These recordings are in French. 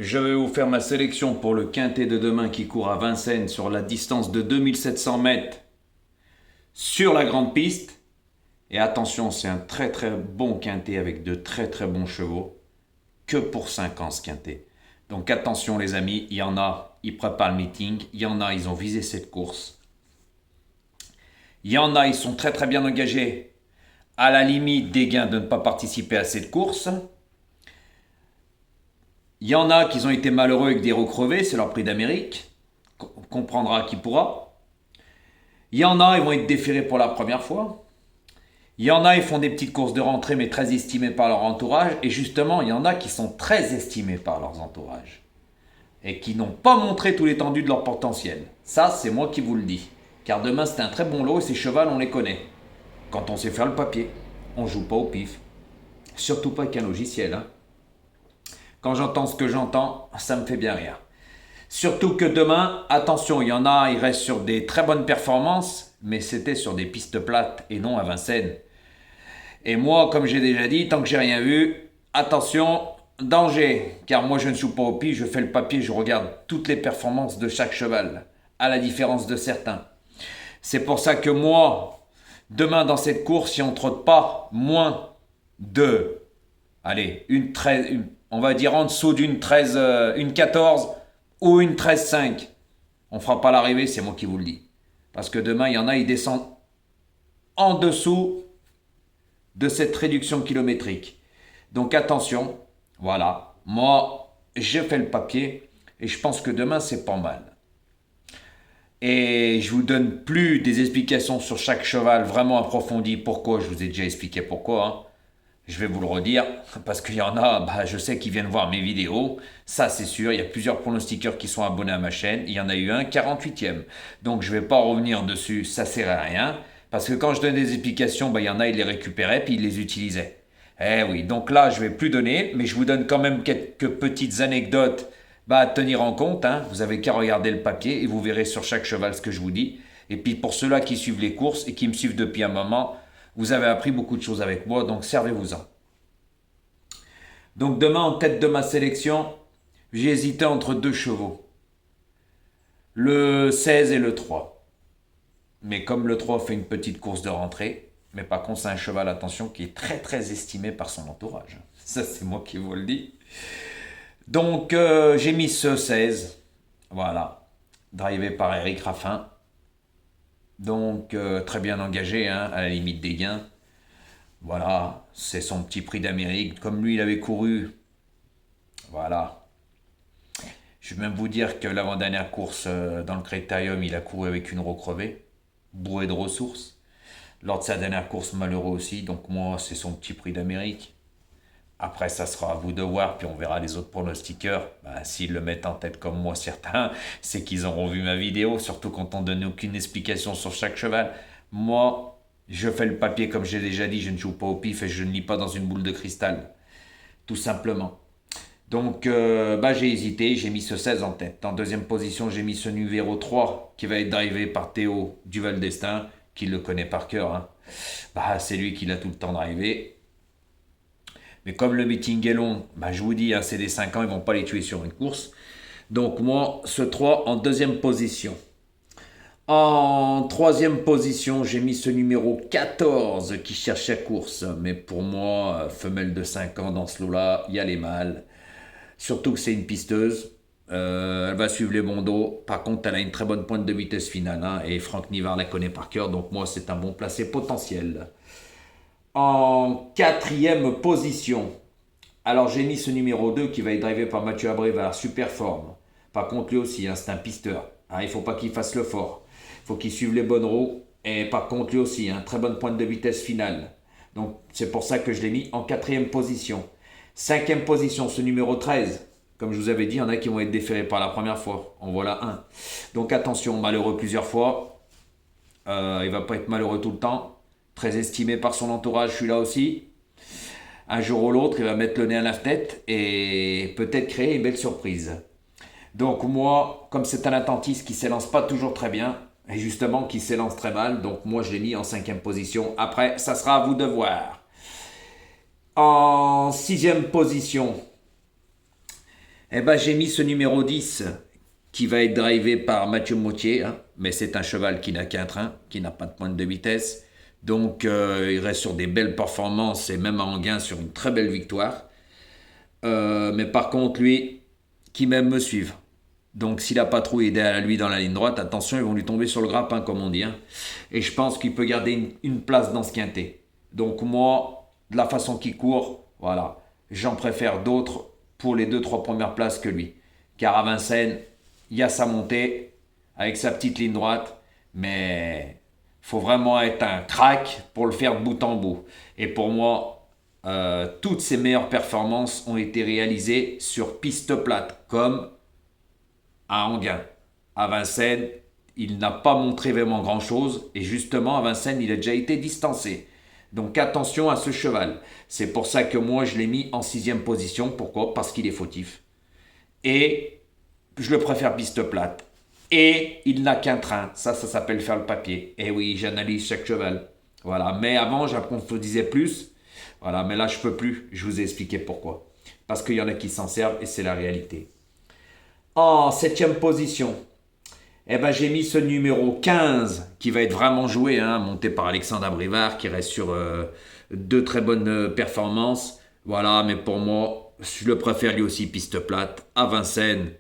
Je vais vous faire ma sélection pour le quintet de demain qui court à Vincennes sur la distance de 2700 mètres sur la grande piste. Et attention, c'est un très très bon quintet avec de très très bons chevaux. Que pour 5 ans ce quintet. Donc attention les amis, il y en a, ils préparent le meeting. Il y en a, ils ont visé cette course. Il y en a, ils sont très très bien engagés. À la limite des gains de ne pas participer à cette course. Il y en a qui ont été malheureux avec des roues crevées, c'est leur prix d'Amérique. On comprendra qui pourra. Il y en a, ils vont être déférés pour la première fois. Il y en a, ils font des petites courses de rentrée, mais très estimées par leur entourage. Et justement, il y en a qui sont très estimés par leurs entourages. Et qui n'ont pas montré tout l'étendue de leur potentiel. Ça, c'est moi qui vous le dis. Car demain, c'est un très bon lot et ces chevals, on les connaît. Quand on sait faire le papier, on joue pas au pif. Surtout pas qu'un logiciel, hein. Quand j'entends ce que j'entends, ça me fait bien rire. Surtout que demain, attention, il y en a, ils restent sur des très bonnes performances, mais c'était sur des pistes plates et non à Vincennes. Et moi, comme j'ai déjà dit, tant que j'ai rien vu, attention, danger. Car moi, je ne joue pas au pif, je fais le papier, je regarde toutes les performances de chaque cheval, à la différence de certains. C'est pour ça que moi, demain dans cette course, si on ne trotte pas moins de, allez, on va dire en dessous d'une 13, une 14 ou une 13,5. On ne fera pas l'arrivée, c'est moi qui vous le dis. Parce que demain, il y en a, ils descendent en dessous de cette réduction kilométrique. Donc attention, voilà. Moi, j'ai fait le papier et je pense que demain, c'est pas mal. Et je vous donne plus des explications sur chaque cheval vraiment approfondies. Pourquoi? Je vous ai déjà expliqué pourquoi, hein. Je vais vous le redire, parce qu'il y en a, je sais qu'ils viennent voir mes vidéos, ça c'est sûr, il y a plusieurs pronostiqueurs qui sont abonnés à ma chaîne, il y en a eu un 48e. Donc je ne vais pas revenir dessus, ça ne sert à rien, parce que quand je donne des explications, il y en a, ils les récupéraient, puis ils les utilisaient. Eh oui, donc là, je ne vais plus donner, mais je vous donne quand même quelques petites anecdotes à tenir en compte, hein. Vous avez qu'à regarder le papier et vous verrez sur chaque cheval ce que je vous dis. Et puis pour ceux-là qui suivent les courses et qui me suivent depuis un moment, vous avez appris beaucoup de choses avec moi, donc servez-vous-en. Donc demain, en tête de ma sélection, j'ai hésité entre deux chevaux. Le 16 et le 3. Mais comme le 3 fait une petite course de rentrée, mais par contre c'est un cheval, attention, qui est très très estimé par son entourage. Ça c'est moi qui vous le dis. Donc j'ai mis ce 16, voilà, drivé par Eric Raffin. Donc très bien engagé, hein, à la limite des gains. Voilà, c'est son petit prix d'Amérique. Comme lui, il avait couru, voilà. Je vais même vous dire que l'avant-dernière course dans le Critérium, il a couru avec une roue crevée, bourrée de ressources. Lors de sa dernière course, malheureux aussi. Donc moi, c'est son petit prix d'Amérique. Après, ça sera à vous de voir, puis on verra les autres pronostiqueurs. S'ils le mettent en tête comme moi, certains, c'est qu'ils auront vu ma vidéo, surtout quand on ne donne aucune explication sur chaque cheval. Moi, je fais le papier comme j'ai déjà dit, je ne joue pas au pif et je ne lis pas dans une boule de cristal. Tout simplement. Donc, j'ai hésité, j'ai mis ce 16 en tête. En deuxième position, j'ai mis ce numéro 3 qui va être drivé par Théo Duval d'Estaing, qui le connaît par cœur, hein. C'est lui qui l'a tout le temps drivé. Mais comme le meeting est long, je vous dis, hein, c'est des 5 ans, ils ne vont pas les tuer sur une course. Donc moi, ce 3 en deuxième position. En troisième position, j'ai mis ce numéro 14 qui cherche sa course. Mais pour moi, femelle de 5 ans dans ce lot-là, il y a les mâles. Surtout que c'est une pisteuse. Elle va suivre les bons dos. Par contre, elle a une très bonne pointe de vitesse finale, hein, et Franck Nivard la connaît par cœur. Donc moi, c'est un bon placé potentiel. En quatrième position, alors j'ai mis ce numéro 2 qui va être drivé par Mathieu Abrévard, super forme. Par contre lui aussi, hein, c'est un pisteur. Il ne faut pas qu'il fasse le fort. Il faut qu'il suive les bonnes roues. Et par contre lui aussi, hein, très bonne pointe de vitesse finale. Donc c'est pour ça que je l'ai mis en quatrième position. Cinquième position, ce numéro 13. Comme je vous avais dit, il y en a qui vont être déférés par la première fois. En voilà un. Donc attention, malheureux plusieurs fois. Il ne va pas être malheureux tout le temps. Très estimé par son entourage, celui-là aussi. Un jour ou l'autre, il va mettre le nez à la fenêtre et peut-être créer une belle surprise. Donc moi, comme c'est un attentiste qui ne s'élance pas toujours très bien, et justement qui s'élance très mal, donc moi je l'ai mis en cinquième position. Après, ça sera à vous de voir. En sixième position, Eh ben, j'ai mis ce numéro 10 qui va être drivé par Mathieu Mautier, hein, mais c'est un cheval qui n'a qu'un train, qui n'a pas de pointe de vitesse. Donc, il reste sur des belles performances et même à Anguin sur une très belle victoire. Mais par contre, lui, qui même me suivre. Donc, s'il n'a pas trop aidé à lui dans la ligne droite, attention, ils vont lui tomber sur le grappin, comme on dit, hein. Et je pense qu'il peut garder une place dans ce quintet. Donc, moi, de la façon qu'il court, voilà, j'en préfère d'autres pour les 2-3 premières places que lui. Car à Vincennes, il y a sa montée avec sa petite ligne droite, mais il faut vraiment être un crack pour le faire de bout en bout. Et pour moi, toutes ses meilleures performances ont été réalisées sur piste plate, comme à Anguin. À Vincennes, il n'a pas montré vraiment grand-chose, et justement, à Vincennes, il a déjà été distancé. Donc attention à ce cheval. C'est pour ça que moi, je l'ai mis en 6e position. Pourquoi? Parce qu'il est fautif. Et je le préfère piste plate. Et il n'a qu'un train. Ça s'appelle faire le papier. Et oui, j'analyse chaque cheval. Voilà. Mais avant, j'approfondissais plus. Voilà. Mais là, je peux plus. Je vous ai expliqué pourquoi. Parce qu'il y en a qui s'en servent et c'est la réalité. En 7e position, eh ben, j'ai mis ce numéro 15 qui va être vraiment joué, hein, monté par Alexandre Abrivard, qui reste sur deux très bonnes performances. Voilà, mais pour moi, je le préfère lui aussi piste plate. À Vincennes,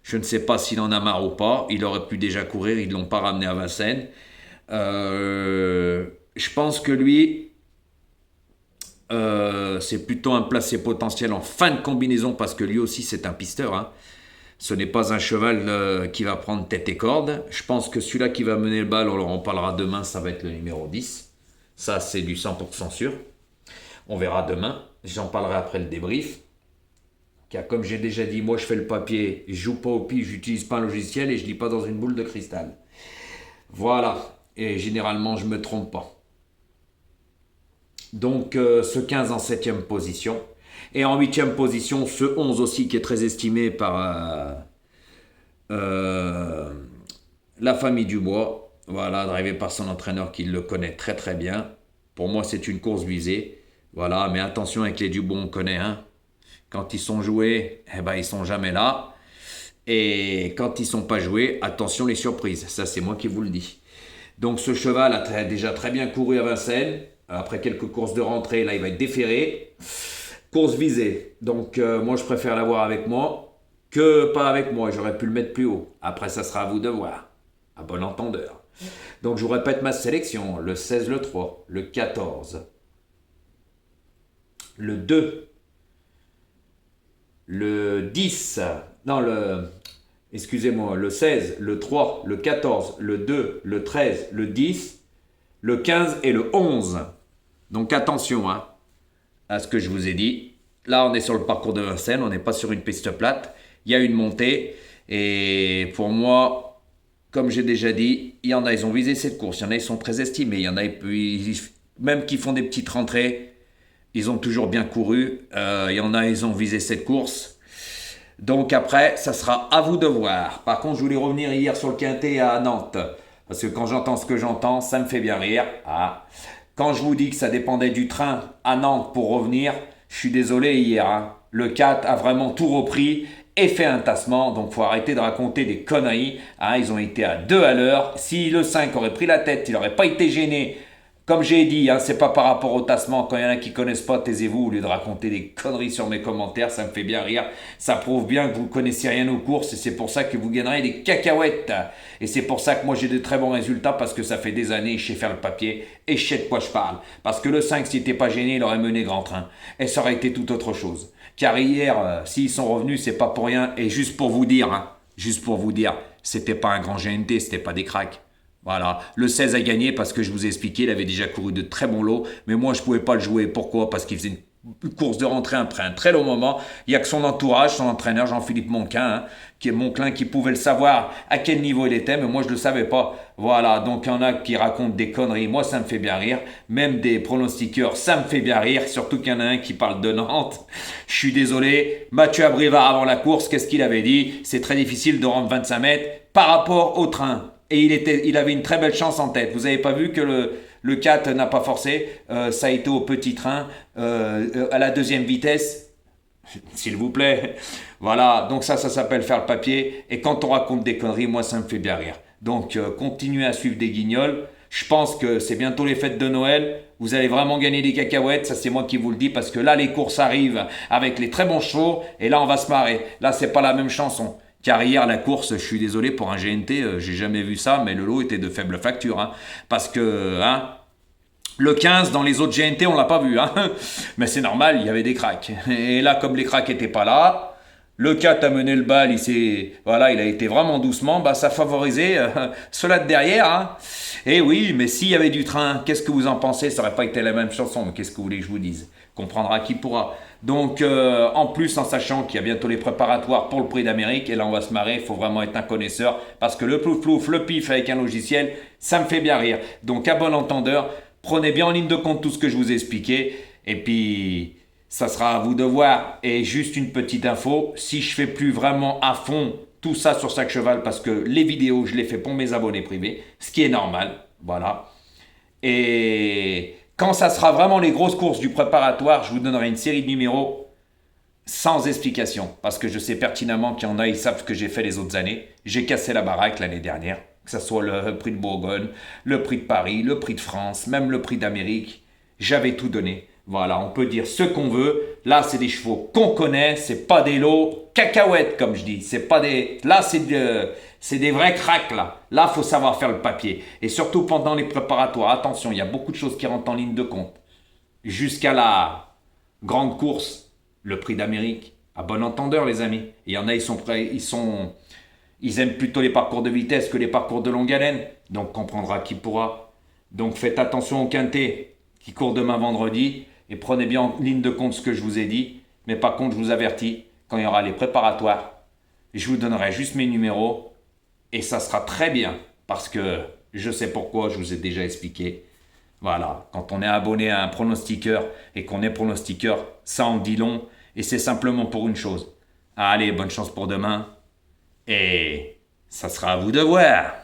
je ne sais pas s'il en a marre ou pas. Il aurait pu déjà courir, ils ne l'ont pas ramené à Vincennes. Je pense que lui, c'est plutôt un placé potentiel en fin de combinaison parce que lui aussi c'est un pisteur, hein. Ce n'est pas un cheval qui va prendre tête et corde. Je pense que celui-là qui va mener le bal, on en parlera demain, ça va être le numéro 10. Ça, c'est du 100% sûr. On verra demain. J'en parlerai après le débrief. Car comme j'ai déjà dit, moi je fais le papier, je joue pas au pif, j'utilise pas un logiciel et je lis pas dans une boule de cristal. Voilà. Et généralement, je me trompe pas. Donc, ce 15 en 7e position. Et en 8e position, ce 11 aussi qui est très estimé par la famille Dubois. Voilà, drivé par son entraîneur qui le connaît très très bien. Pour moi, c'est une course visée. Voilà, mais attention avec les Dubois, on connaît, hein. Quand ils sont joués, eh ben, ils sont jamais là. Et quand ils sont pas joués, attention les surprises. Ça, c'est moi qui vous le dis. Donc, ce cheval a déjà très bien couru à Vincennes. Après quelques courses de rentrée, là, il va être déféré. Course visée. Donc, moi, je préfère l'avoir avec moi que pas avec moi. J'aurais pu le mettre plus haut. Après, ça sera à vous de voir. À bon entendeur. Donc, je vous répète ma sélection. Le 16, le 3, le 14, le 2, le 10, non, excusez-moi, le 16, le 3, le 14, le 2, le 13, le 10, le 15 et le 11. Donc, attention, hein, à ce que je vous ai dit. Là, on est sur le parcours de Vincennes, on n'est pas sur une piste plate. Il y a une montée. Et pour moi, comme j'ai déjà dit, il y en a, ils ont visé cette course. Il y en a, ils sont très estimés. Il y en a, même qui font des petites rentrées, ils ont toujours bien couru. Il y en a, ils ont visé cette course. Donc après, ça sera à vous de voir. Par contre, je voulais revenir hier sur le quintet à Nantes. Parce que quand j'entends ce que j'entends, ça me fait bien rire. Ah. Quand je vous dis que ça dépendait du train à Nantes pour revenir, je suis désolé hier, hein. Le 4 a vraiment tout repris et fait un tassement. Donc faut arrêter de raconter des conneries, hein. Ils ont été à 2 à l'heure. Si le 5 aurait pris la tête, il n'aurait pas été gêné. Comme j'ai dit, hein, c'est pas par rapport au tassement. Quand il y en a qui connaissent pas, taisez-vous au lieu de raconter des conneries sur mes commentaires. Ça me fait bien rire. Ça prouve bien que vous connaissez rien aux courses et c'est pour ça que vous gagnerez des cacahuètes. Et c'est pour ça que moi j'ai de très bons résultats parce que ça fait des années que je sais faire le papier et je sais de quoi je parle. Parce que le 5, s'il n'était pas gêné, il aurait mené grand train. Et ça aurait été tout autre chose. Car hier, s'ils sont revenus, c'est pas pour rien. Et juste pour vous dire, hein, c'était pas un grand GNT, c'était pas des cracks. Voilà, le 16 a gagné parce que je vous ai expliqué, il avait déjà couru de très bons lots, mais moi je pouvais pas le jouer. Pourquoi? Parce qu'il faisait une course de rentrée après un très long moment. Il y a que son entourage, son entraîneur Jean-Philippe Monquin, hein, qui pouvait le savoir à quel niveau il était, mais moi je le savais pas. Voilà, donc il y en a qui racontent des conneries, moi ça me fait bien rire. Même des pronostiqueurs, ça me fait bien rire, surtout qu'il y en a un qui parle de Nantes. Je suis désolé, Mathieu Abrivard avant la course, qu'est-ce qu'il avait dit? C'est très difficile de rendre 25 mètres par rapport au train. Et il avait une très belle chance en tête. Vous n'avez pas vu que le 4 n'a pas forcé. Ça a été au petit train, à la deuxième vitesse. S'il vous plaît. Voilà, donc ça s'appelle faire le papier. Et quand on raconte des conneries, moi, ça me fait bien rire. Donc, continuez à suivre des guignols. Je pense que c'est bientôt les fêtes de Noël. Vous allez vraiment gagner des cacahuètes, ça c'est moi qui vous le dis, parce que là, les courses arrivent avec les très bons chevaux, et là, on va se marrer. Là, c'est pas la même chanson. Car hier, la course, je suis désolé pour un GNT, j'ai jamais vu ça, mais le lot était de faible facture. Hein, parce que, le 15, dans les autres GNT, on l'a pas vu. Hein, mais c'est normal, il y avait des cracks. Et là, comme les cracks étaient pas là, le 4 a mené le bal, il a été vraiment doucement, ça favorisait ceux-là de derrière. Hein. Et oui, mais s'il y avait du train, qu'est-ce que vous en pensez? Ça aurait pas été la même chanson, mais qu'est-ce que vous voulez que je vous dise? Comprendra qui pourra. Donc, en plus, en sachant qu'il y a bientôt les préparatoires pour le prix d'Amérique, et là on va se marrer, il faut vraiment être un connaisseur, parce que le plouf-plouf, le pif avec un logiciel, ça me fait bien rire. Donc, à bon entendeur, prenez bien en ligne de compte tout ce que je vous ai expliqué, et puis ça sera à vous de voir. Et juste une petite info, si je fais plus vraiment à fond tout ça sur Sac Cheval, parce que les vidéos, je les fais pour mes abonnés privés, ce qui est normal, voilà. Et quand ça sera vraiment les grosses courses du préparatoire, je vous donnerai une série de numéros sans explication, parce que je sais pertinemment qu'il y en a, ils savent ce que j'ai fait les autres années. J'ai cassé la baraque l'année dernière, que ce soit le prix de Bourgogne, le prix de Paris, le prix de France, même le prix d'Amérique. J'avais tout donné. Voilà, on peut dire ce qu'on veut. Là, c'est des chevaux qu'on connaît, c'est pas des lots cacahuètes, comme je dis. C'est pas des... Là, c'est des vrais cracks, là. Là, faut savoir faire le papier. Et surtout pendant les préparatoires. Attention, il y a beaucoup de choses qui rentrent en ligne de compte. Jusqu'à la grande course, le prix d'Amérique. À bon entendeur, les amis. Il y en a, ils sont prêts, ils aiment plutôt les parcours de vitesse que les parcours de longue haleine. Donc, comprendra qui pourra. Donc, faites attention au quintet qui court demain vendredi. Et prenez bien en ligne de compte ce que je vous ai dit. Mais par contre, je vous avertis, quand il y aura les préparatoires, je vous donnerai juste mes numéros. Et ça sera très bien. Parce que je sais pourquoi, je vous ai déjà expliqué. Voilà, quand on est abonné à un pronostiqueur et qu'on est pronostiqueur, ça en dit long. Et c'est simplement pour une chose. Allez, bonne chance pour demain. Et ça sera à vous de voir.